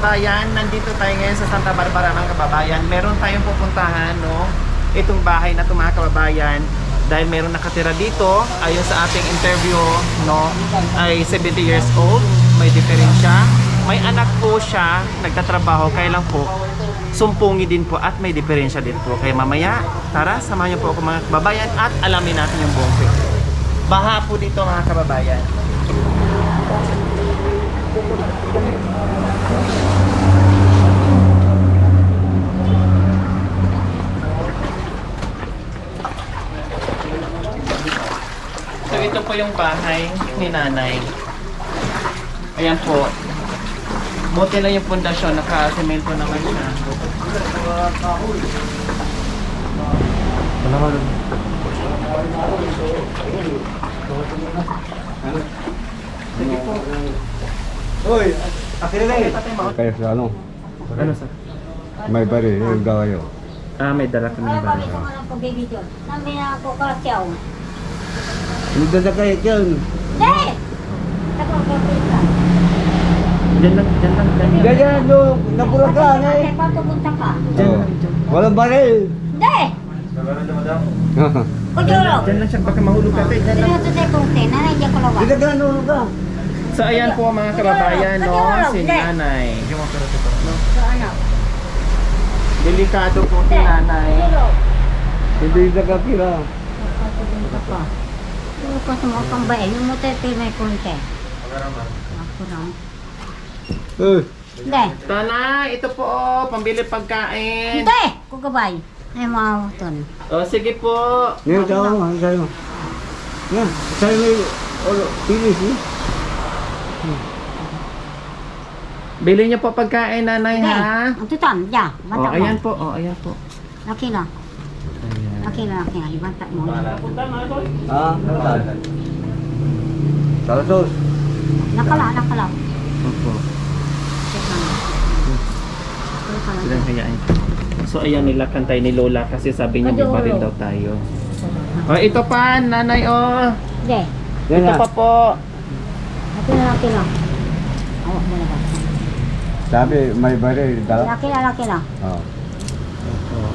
kababayan, nandito tayo ngayon sa Santa Barbara mga kababayan. Meron tayong pupuntahan, no? Itong bahay na ito mga kababayan. Dahil meron nakatira dito, ayon sa ating interview, no? Ay 70 years old, may diferensya. May anak po siya, nagtatrabaho, kaya lang po, sumpungi din po at may diferensya din po. Kaya mamaya, tara, samahan niyo po ako mga kababayan at alamin natin yung buong kwento. Baha po dito mga kababayan. So ito po yung bahay ni nanay. Ayan po. Buti lang yung pundasyon, naka-semento naman siya. Sige po. Uy, akin na eh. Kaya sa ano, Ano sir? may bari, yung gawayo. Ah, may dala kami ng bahay. Sabi na ako kasyaw. Hindi na kayo dyan. Hindi! Ako kapita. Diyan lang, diyan lang, diyan lang. Ganyan, doon, napulakan eh. Kasi patupunta ka. Diyan Oh. lang, diyan. Walang baril. Hindi! Kujuro! Diyan lang siya, baka mahulog ka tayo. Diyan lang. Sinuto sa kurte, nanay diyan ko lawa. Hindi ka ano ka. So ayan po mga kababayan, no? Si nanay. So ano? Delikado po si nanay. Kujuro! Hindi na ka kira. Patupunta ka. Pero ko sa mga pambayan, yung mutete may kurte. Ako lang. Hindi! Tana, ito po, oh, pambili pagkain. Hindi! Kugabay. Ay mga uton. O, sige po. Ngayon tao, ano sa'yo? Yan, sa'yo may pilis eh. Bili niyo po pagkain, nanay, ha? Ang tutan, diyan. O, Banta mo. ayan po, o, ayan po. Laki na. Ayan. Laki na, laki na. Ibanta mo. Ah, saan? Salasos. Nakala, nakala. Opo. Check lang. Silang hayaan. So, ayan, nilakantay ni Lola kasi sabi niya may baril daw tayo. O, ito pa, nanay, o. Hindi. Yan Ito na. pa po. Laki na, laki na. Awak mo na ba? Sabi, may baril. Laki na, laki na. Oh.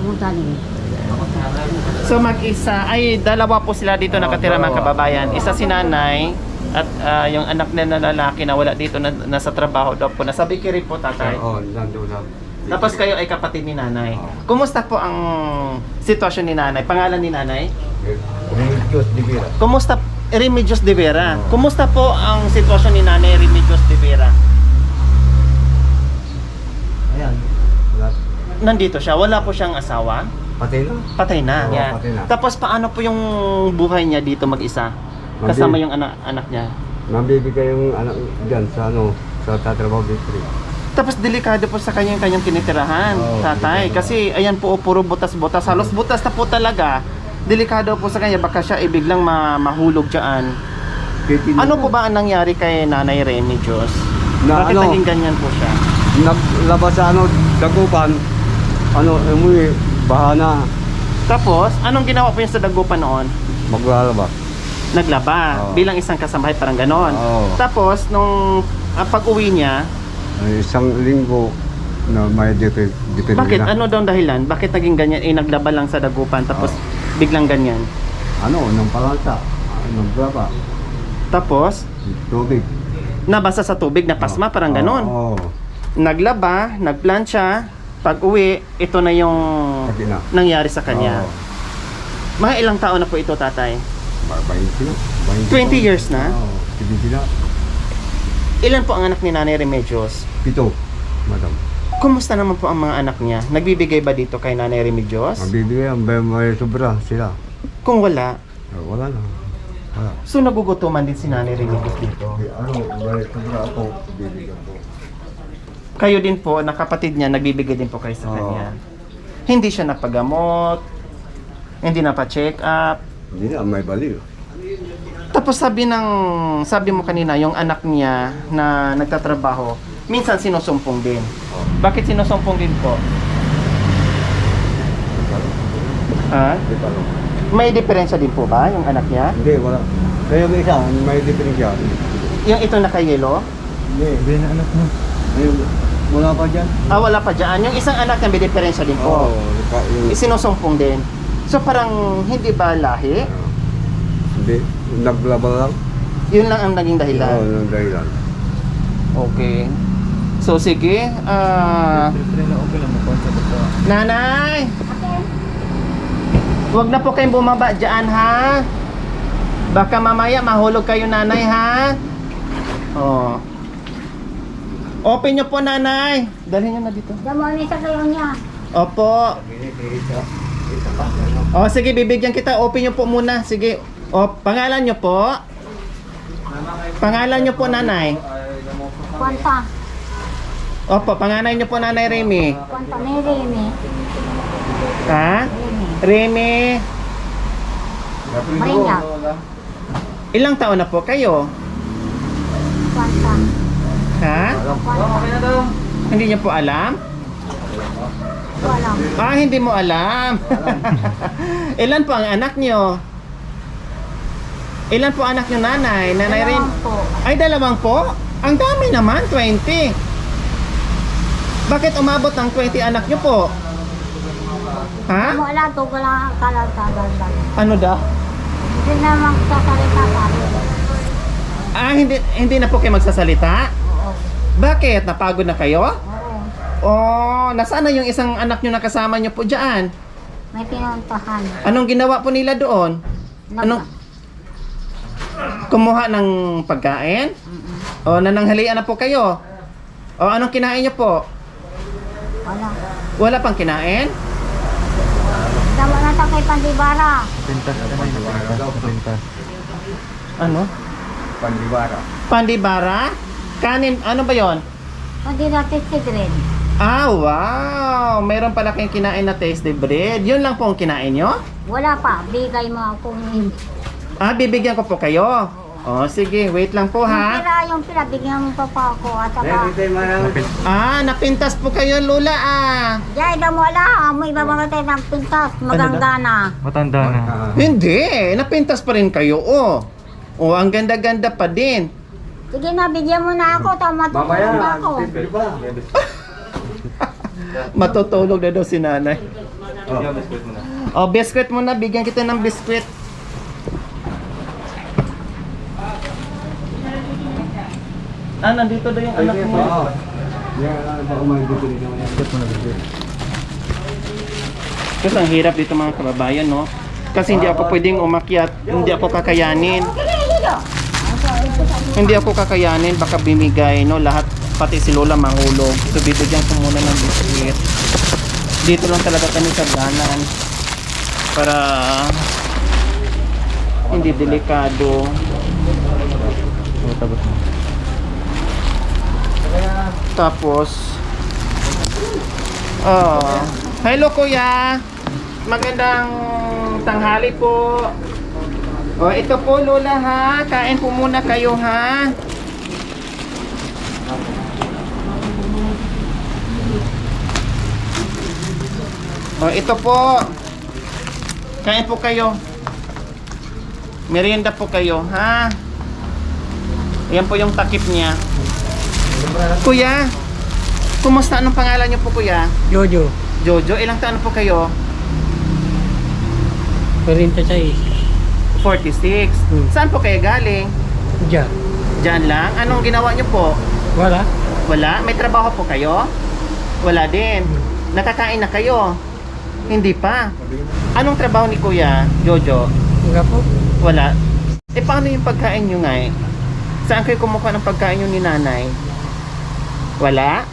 Munta din. So, mag-isa, ay, dalawa po sila dito nakatira mga kababayan. Isa si nanay at yung anak niya na lalaki na wala dito, na, nasa trabaho daw po. Nasa Bikiri po, tatay. Oo, nandun na. Tapos kayo ay kapatid ni nanay. Kumusta po ang sitwasyon ni nanay? Pangalan ni nanay? Remedios de Vera. Kumusta? Remedios de Vera. Kumusta po ang sitwasyon ni nanay Remedios de Vera? Ayan. Nandito siya. Wala po siyang asawa. Patay na. Patay na. Oo, Yeah. patay na. Tapos paano po yung buhay niya dito mag-isa? Kasama yung anak niya. Nabibigay yung anak dyan sa ano, sa tatrabaho victory. Tapos delikado po sa kanyang tinitirahan, Oo, tatay. delikado. Kasi ayan po, puro butas-butas. Halos butas na po talaga. Delikado po sa kanya. Baka siya ibiglang mahulog dyan. Ano po ba ang nangyari kay Nanay Remedios? Na Bakit ano? naging ganyan po siya? Naglabas sa ano, dagupan, ano, umuwi, bahana, Tapos, anong ginawa po niya sa dagupan noon? maglalaba. Naglaba, Oo. bilang isang kasambahay, parang ganon. Oo. Tapos, nung pag-uwi niya, Ay, isang linggo na may depende bakit? na. Ano daw ang dahilan? Bakit naging ganyan? Naglaba lang sa dagupan, tapos biglang ganyan. Ano, nang palansa, naglaba, Tapos, tubig. nabasa sa tubig, napasma, parang ganon. Oo. Naglaba, nagplansya, pag-uwi, ito na yung Pati na. nangyari sa kanya. Oo. Mga ilang taon na po ito, tatay? 20 na. 20 years na? Oo, 20 na. Ilan po ang anak ni Nanay Remedios? 7, madam. Kumusta naman po ang mga anak niya? Nagbibigay ba dito kay Nanay Remedios? Mabibigay, may sobra sila. Kung wala, Wala na. Wala. so nagugutuman din si Nanay Remedios dito. Ano, may sobra ako, bibigyan ko. Kayo din po, na kapatid niya, nagbibigay din po kayo sa Oo. kanya. Hindi siya napagamot, hindi napa-check up. Hindi na, may baliw. Tapos sabi mo kanina, yung anak niya na nagtatrabaho, minsan sinusumpong din. Bakit sinusumpong din po? Ha? Hindi pa rin. May diferensya din po ba yung anak niya? Hindi, wala. Kaya may isa, may diferensya. Yung ito naka-yellow? Hindi. Hindi na anak mo. Wala pa dyan. Ah, wala pa dyan. Yung isang anak na may diferensya din po. Yung, Isinusumpong din. So parang hindi ba lahi? hindi, naglaba lang. Yun lang ang naging dahilan. Oo, yung dahilan. Okay. So sige, Nanay! Huwag na po kayong bumaba dyan, ha? Baka mamaya mahulog kayo, nanay, ha? Oh. Open nyo po, nanay. Dalhin nyo na dito. Damami sa kayo niya. Opo. O, sige, bibigyan kita. Open nyo po muna. Sige. O, pangalan nyo po. Pangalan nyo po, nanay. Kwanta. Opo, pangalan nyo po, nanay Remy. Kwanta ni Remy. Ha? Remy. Remy. Marinyak. Ilang taon na po kayo? Kwanta. Ha? Kwanta. Hindi nyo po alam? Wala. Ah, hindi mo alam. Ilan po ang anak nyo? Ilan po anak nyo, nanay? Nanay rin? Dalawang po. Ay, dalawang po? Ang dami naman, 20. Bakit umabot ng 20 anak nyo po? Ha? Wala to, wala kalag-kalag. Ano daw? Hindi naman sasalita kami. Ah, hindi na po kayo magsasalita? Oo. Bakit? Napagod na kayo? Oo. Oh, nasaan na yung isang anak nyo na kasama nyo po dyan? May pinuntahan. Anong ginawa po nila doon? Anong kumuha ng pagkain? O nananghalian na po kayo? O anong kinain nyo po? Wala. Wala pang kinain? Dama na sa kay Pandibara. Ano? Pandibara. Pandibara? Kanin, ano ba yon? Pandiratis si Gren. Ah, wow! Meron pala kayong kinain na tasty bread. Yun lang po ang kinain nyo? Wala pa. Bigay mo ako ng... Ah, bibigyan ko po kayo. Oh, sige, wait lang po ha. Yung pila, bigyan mo pa ako. At saka... Ah, napintas po kayo, Lula ah. Jay, damo wala. May ibabang tayo ng pintas. Maganda na. Matanda na. Hindi, napintas pa rin kayo, oh. Oh, ang ganda-ganda pa din. Sige na, bigyan mo na ako. Tama na ako. Matutulog na daw si nanay. Oh, biskwit muna. Bigyan kita ng biskwit. Ah, nandito daw yung anak mo. Kasi ang hirap dito mga kababayan, no? Kasi hindi ako pwedeng umakyat. Hindi ako kakayanin. Hindi ako kakayanin. Baka bimigay, no? Lahat, pati si Lola mahulog. So, bibigyan ko muna ng biskwit. Dito lang talaga kami sa ganan. Para hindi delikado. Tapos hello kuya, magandang tanghali po. Oh, ito po Lola ha, kain po muna kayo ha. Oh, ito po, kain po kayo, merienda po kayo ha. Yan po yung takip niya. Kuya, kumusta? Anong pangalan niyo po kuya? Jojo. Jojo, ilang taon po kayo? 46. 46. Saan po kayo galing? Diyan. Diyan lang? Anong ginawa niyo po? Wala. Wala? May trabaho po kayo? Wala din. Nakakain na kayo? Hindi pa. Anong trabaho ni kuya, Jojo? Wala po. Wala. Eh paano yung pagkain niyo nga eh? Saan kayo kumukuha ng pagkain niyo ni nanay? Wala?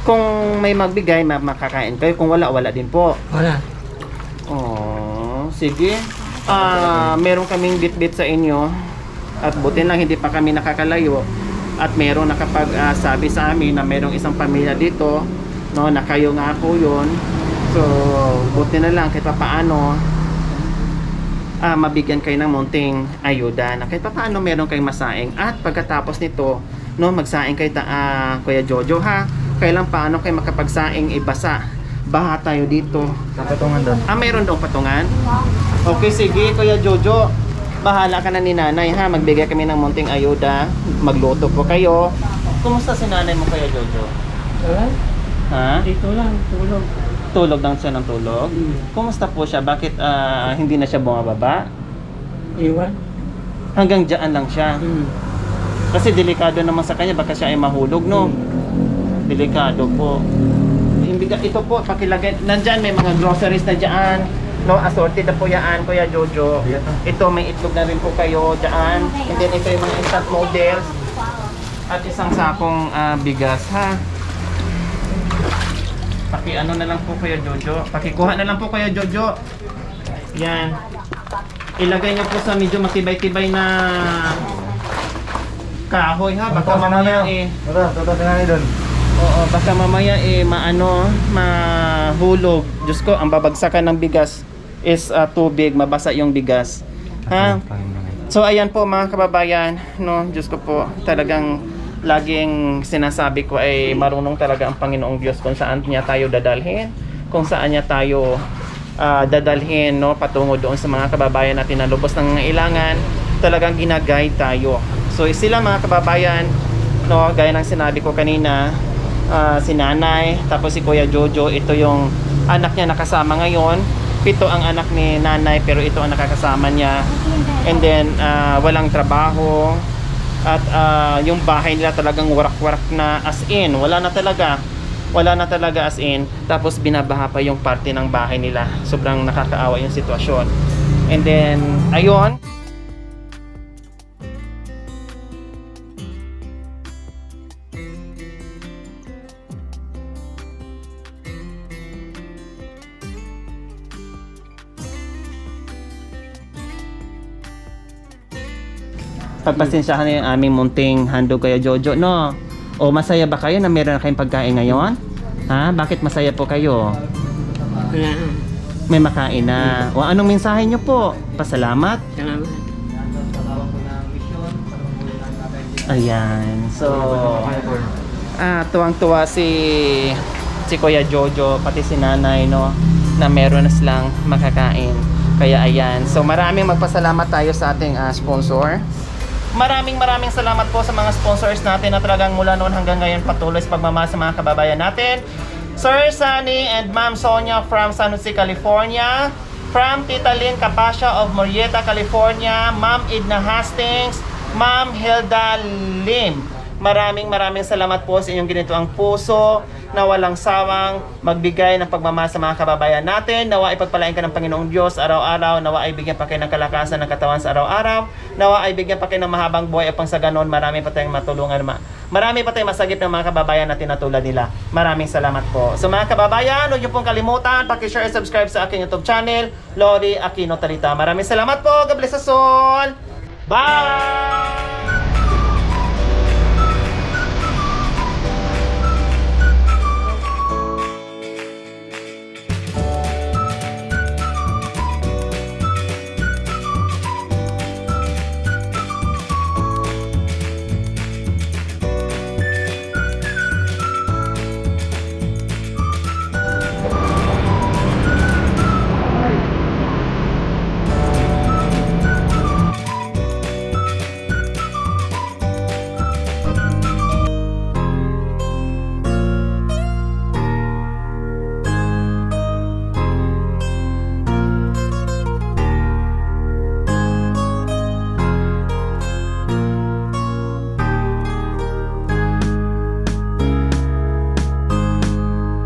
Kung may magbigay, makakain kayo. Kung wala, wala din po. Wala. Oh, sige. Meron kaming bit-bit sa inyo. At buti lang hindi pa kami nakakalayo. At meron nakapag-sabi sa amin na merong isang pamilya dito, no, na kayo nga po yun. So, buti na lang kahit paano mabigyan kayo ng munting ayuda na kahit paano meron kayong masaing. At pagkatapos nito, no, magsaing kayo Kuya Jojo ha. Kailan paano kayo makapagsaing ibasa? Baha tayo dito. Patungan doon. Mayroon daw patungan? Okay, sige Kuya Jojo. Bahala ka na ni nanay ha. Magbigay kami ng munting ayuda. Magluto po kayo. Kumusta si nanay mo Kuya Jojo? Wala. Ha? Dito lang, tulog. Tulog lang siya ng tulog? Kumusta po siya? Bakit hindi na siya bumababa? Iwan. Hanggang dyan lang siya. Kasi delikado naman sa kanya, baka siya ay mahulog, no? Delikado po. Ito po, pakilagay. Nandyan, may mga groceries na dyan. No, assorted na po yan, Kuya Jojo. Ito, may itlog na rin po kayo dyan. And then ito yung mga instant noodles. At isang sakong bigas, ha? Ano na lang po Kuya Jojo. Pakikuha na lang po Kuya Jojo. Yan. Ilagay niyo po sa medyo matibay-tibay na kahoy, ha? Baka mamaya Oo, baka mamaya mahulog. Diyos ko, ang babagsakan ng bigas is tubig, mabasa yung bigas. Ha? So ayan po mga kababayan, no, Diyos ko po, talagang laging sinasabi ko ay marunong talaga ang Panginoong Diyos kung saan niya tayo dadalhin, kung saan niya tayo dadalhin, no, patungo doon sa mga kababayan natin na lubos ng nangailangan, talagang ginaguide tayo. So sila mga kababayan, no, gaya ng sinabi ko kanina, si nanay, tapos si Kuya Jojo, ito yung anak niya nakasama ngayon. 7 ang anak ni nanay, pero ito ang nakakasama niya. And then walang trabaho. At yung bahay nila talagang warak-warak na as in. Wala na talaga as in. Tapos binabaha pa yung parte ng bahay nila. Sobrang nakakaawa yung sitwasyon. And then, ayun. Pagpasensyahan na yung aming munting handog Kuya Jojo, no? O masaya ba kayo na meron na kayong pagkain ngayon? Ha? Bakit masaya po kayo? Wala. May makain na. O anong mensahe nyo po? Pasalamat? Salamat. Ayan. So, tuwang-tuwa si Kuya Jojo, pati si nanay, no? Na meron na silang makakain. Kaya ayan. So, maraming magpasalamat tayo sa ating sponsor. Maraming salamat po sa mga sponsors natin na talagang mula noon hanggang ngayon patuloy sa pagmamahal sa mga kababayan natin. Sir Sunny and Ma'am Sonia from San Jose, California. From Tita Lynn Capascia of Murrieta, California. Ma'am Edna Hastings. Ma'am Hilda Lim. Maraming salamat po sa inyong ginito ang puso na walang sawang magbigay ng pagmamahal sa mga kababayan natin. Nawa ipagpalain ka ng Panginoong Diyos araw-araw. Nawa ay bigyan pa kayo ng kalakasan ng katawan sa araw-araw. Nawa ay bigyan pa kayo ng mahabang buhay upang sa ganon marami pa tayong matulungan. Marami pa tayong masagip ng mga kababayan natin na tulad nila. Maraming salamat po. So mga kababayan, huwag niyo pong kalimutan, paki-share and subscribe sa aking YouTube channel, Lori Aquino Talita. Maraming salamat po. God bless us all. Bye!